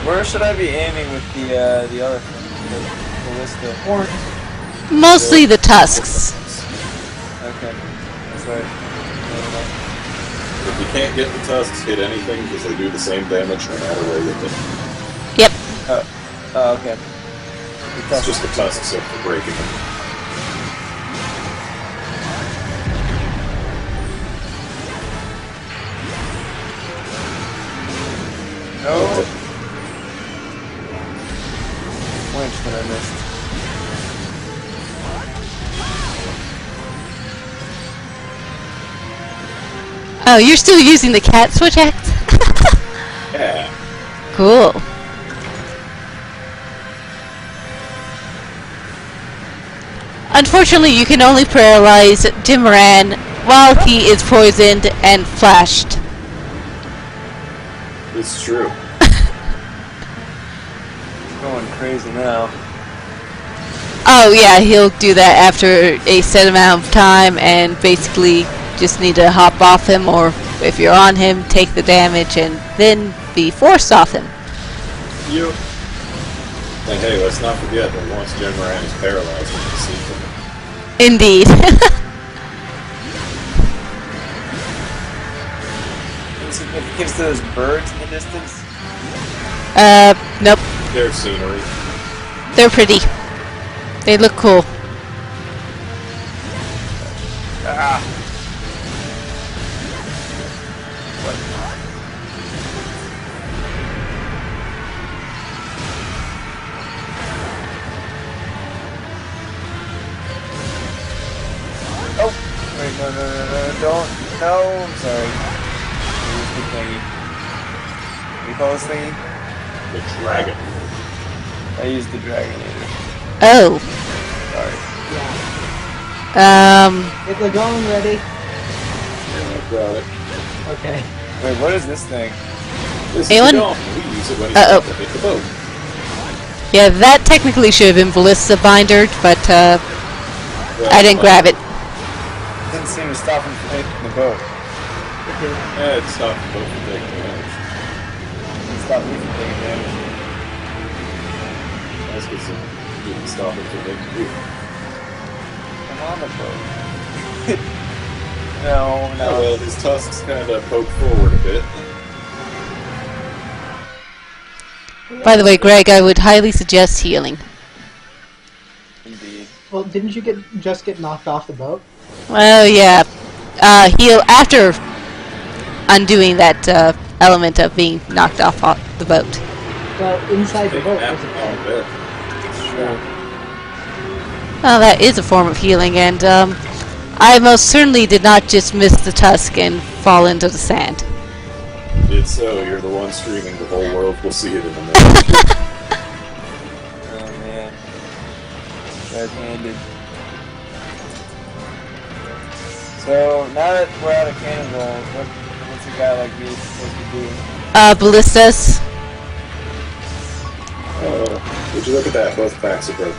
Where should I be aiming with the other thing? The ballista? Mostly the tusks. Okay, that's right. If you can't get the tusks, hit anything because they do the same damage no matter where you hit. Yep. Oh, okay. It's just the tusks up for breaking them. No. Flinched when I missed. Oh, you're still using the cat switch axe? Yeah. Cool. Unfortunately, you can only paralyze Dimran while he is poisoned and flashed. It's true. Going crazy now. Oh yeah, he'll do that after a set amount of time and basically just need to hop off him, or if you're on him, take the damage and then be forced off him. You. And hey, let's not forget that once Jim Moran is paralyzed, we can see him. Indeed. Any significance to those birds in the distance? Nope. Their scenery. They're pretty. They look cool. Ah. What? Oh! Wait, no, don't. No, I'm sorry. I used the thingy. What do you call this thingy? The dragon. I used the Dragonator. Oh. Sorry. Get the gun ready. Yeah, I've got it. Okay. Wait, what is this thing? This is Anyone? the gun. We use it when he's Uh-oh. about to hit the boat. Yeah, that technically should have been Ballista Binder, but Well, I didn't grab it. Didn't seem to stop him from hitting the boat. Yeah, it stopped the boat from taking damage. It stopped me from taking damage. That's because it didn't stop it from hitting you. I'm on the boat. No. Oh, well, his tusks kind of poke forward a bit. By the way, Greg, I would highly suggest healing. Indeed. Well, didn't you just get knocked off the boat? Well, yeah. Heal after undoing that element of being knocked off the boat. Well, inside the Take boat that was a on boat. there. Sure. Well, that is a form of healing, and I most certainly did not just miss the tusk and fall into the sand. It's so, you're the one streaming, the whole world will see it in a minute. Oh man. Red-handed. So, now that we're out of cannonball, what's a guy like me supposed to do? Ballistas. Would you look at that? Both backs are broken.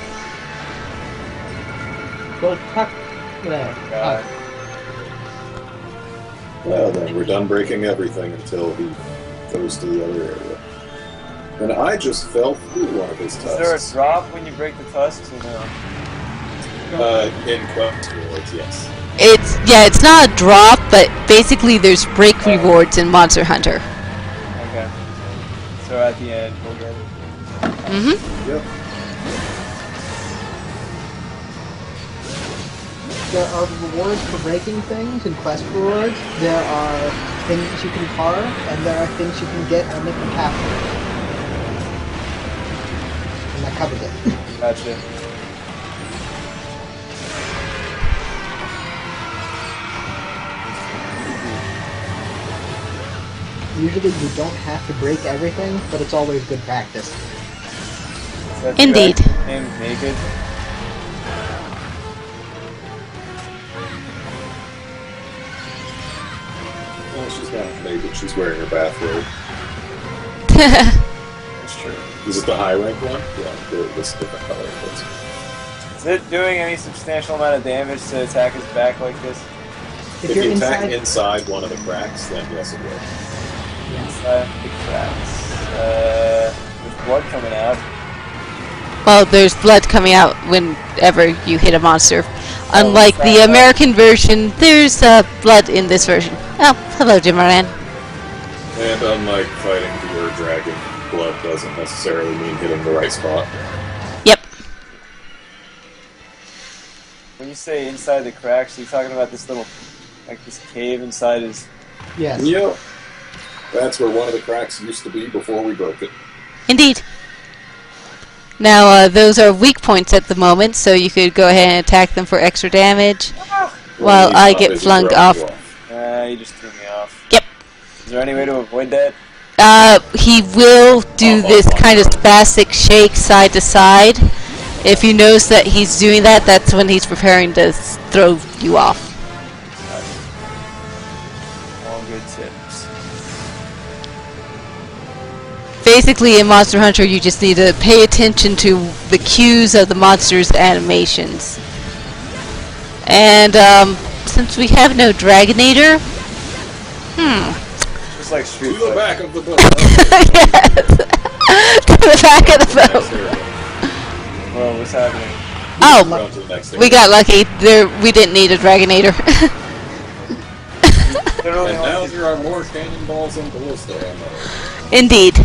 Well, tuck there. God. Well then, we're done breaking everything until he goes to the other area. And I just fell through one of his Is there a tusks. drop when you break the tusks or no? In Quest Rewards, yes. It's not a drop, but basically there's break rewards in Monster Hunter. Okay. So at the end, we'll get it. Mm-hmm. Yep. There are rewards for breaking things in quest rewards. There are things you can carve, and there are things you can get only from capture. And that covers it. Gotcha. Usually you don't have to break everything, but it's always good practice. Is that Indeed. Dragon named Naked? Well, she's not naked, she's wearing her bathrobe. That's true. Is it the high rank one? Yeah, it's different color. Is it doing any substantial amount of damage to attack his back like this? If If you're you attack inside, inside one of the cracks, then yes it will. Inside the cracks. blood coming out. Well, there's blood coming out whenever you hit a monster. Unlike the sorry. American version, there's blood in this version. Oh, hello, Jimmeran. And unlike fighting the Ur Dragon, blood doesn't necessarily mean hitting the right spot. Yep. When you say inside the cracks, are you talking about this little, like this cave inside his... Yes. Yep. That's where one of the cracks used to be before we broke it. Indeed. Now, those are weak points at the moment, so you could go ahead and attack them for extra damage, while he's I not get busy flung throwing off. you off. You just threw me off. Yep. Is there any way to avoid that? He will do this kind of spastic shake side to side. If you notice that he's doing that, that's when he's preparing to throw you off. All good tips. Basically, in Monster Hunter, you just need to pay attention to the cues of the monster's animations. And, since we have no Dragonator... Just like Street To the Fighter. back of the boat. Yes! To the back of the boat! Whoa, what's happening? Oh! On to the next We got lucky. We didn't need a Dragonator. Literally And now only- there are more cannonballs and ballista ammo. Indeed.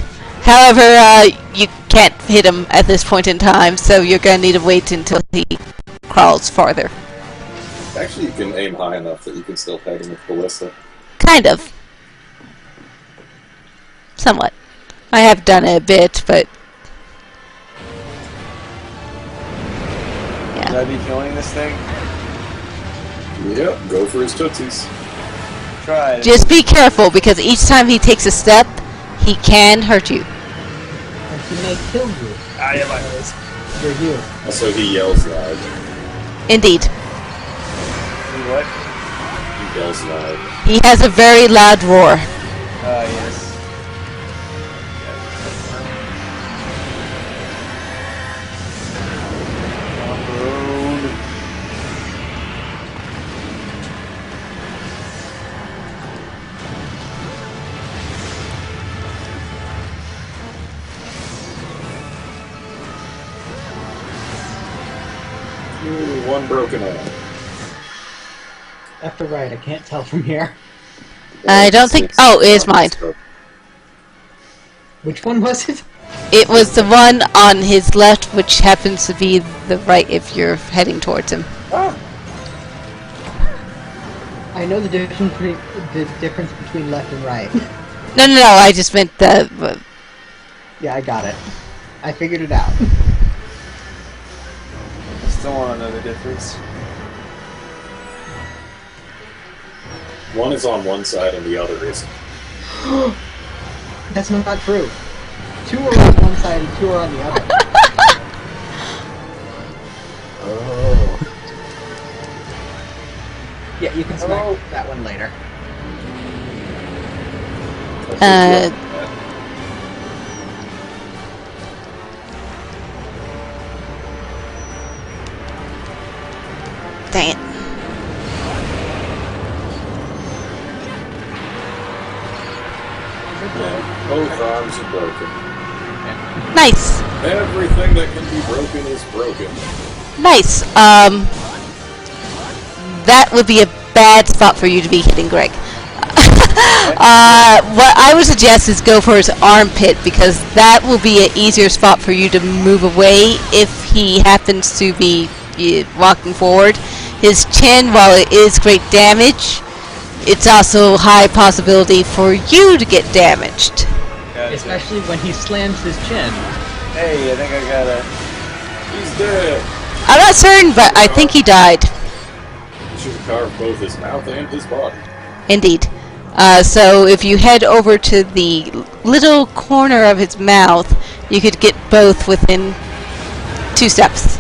However, you can't hit him at this point in time, so you're gonna need to wait until he crawls farther. Actually, you can aim high enough that you can still peg him with ballista. Kind of. Somewhat. I have done it a bit, but... Should yeah. I be killing this thing? Yep, go for his tootsies. Try it. Just be careful, because each time he takes a step, he can hurt you. And he may kill you. Ah, yeah, my nose. You're you. Also, he yells loud. Indeed. See what? He yells loud. He has a very loud roar. Ah, yes. Off-road. Ooh, one broken arm. Left or right, I can't tell from here. I don't think... oh, it is mine. Which one was it? It was the one on his left, which happens to be the right if you're heading towards him. Ah! I know the difference between left and right. No, I just meant the... Yeah, I got it. I figured it out. I still want to know the difference. One is on one side and the other isn't. That's not true. 2 are on one side and 2 are on the other. Oh. Yeah, you can smack that one later. Dang it. Yeah, both arms are broken. Nice. Everything that can be broken is broken. Nice. That would be a bad spot for you to be hitting Greg. What I would suggest is go for his armpit, because that will be an easier spot for you to move away if he happens to be walking forward. His chin, while it is great damage, it's also high possibility for you to get damaged. Gotcha. Especially when he slams his chin. Hey, I think I got a... He's dead. I'm not certain, but I think he died. You should have carved both his mouth and his body. Indeed. So if you head over to the little corner of his mouth, you could get both within 2 steps.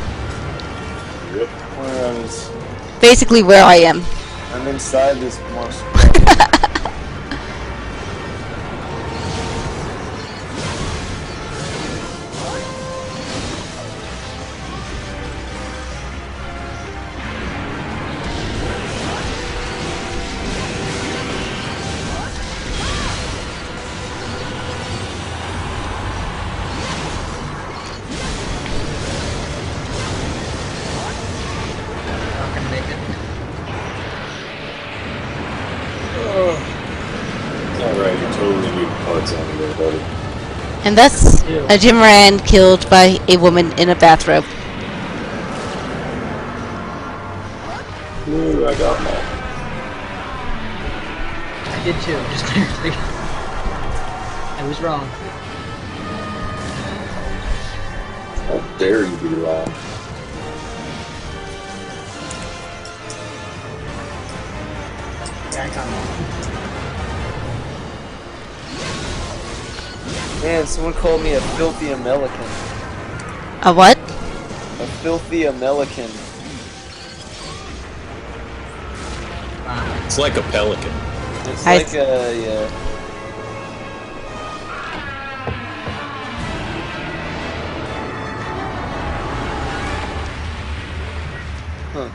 Yep. Where is... Basically where I am. I'm inside this monster. And thus, Ew. a Jim Moran killed by a woman in a bathrobe. Ooh, I got them all. I did too, just barely. I was wrong. How dare you be wrong? Yeah, I got him. Man, someone called me a filthy American. A what? A filthy American. Wow. It's like a pelican. It's I like a, yeah. Huh.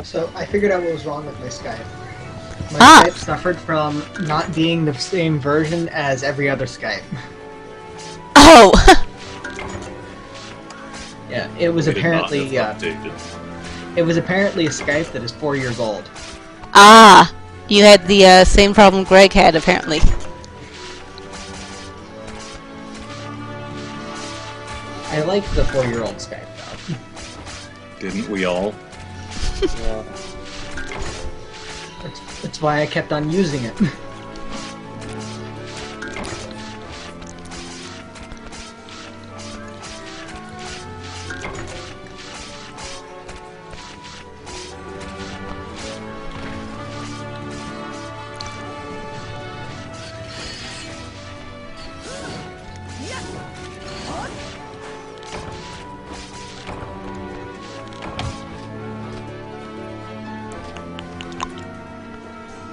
So I figured out what was wrong with my Skype. My Ah. Skype suffered from not being the same version as every other Skype. Oh! Yeah, it was They did not apparently have updated. it was apparently a Skype that is 4 years old. Ah! You had the same problem Greg had, apparently. I like the 4-year-old Skype though. Didn't we all? Yeah. That's why I kept on using it.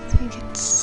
I think it's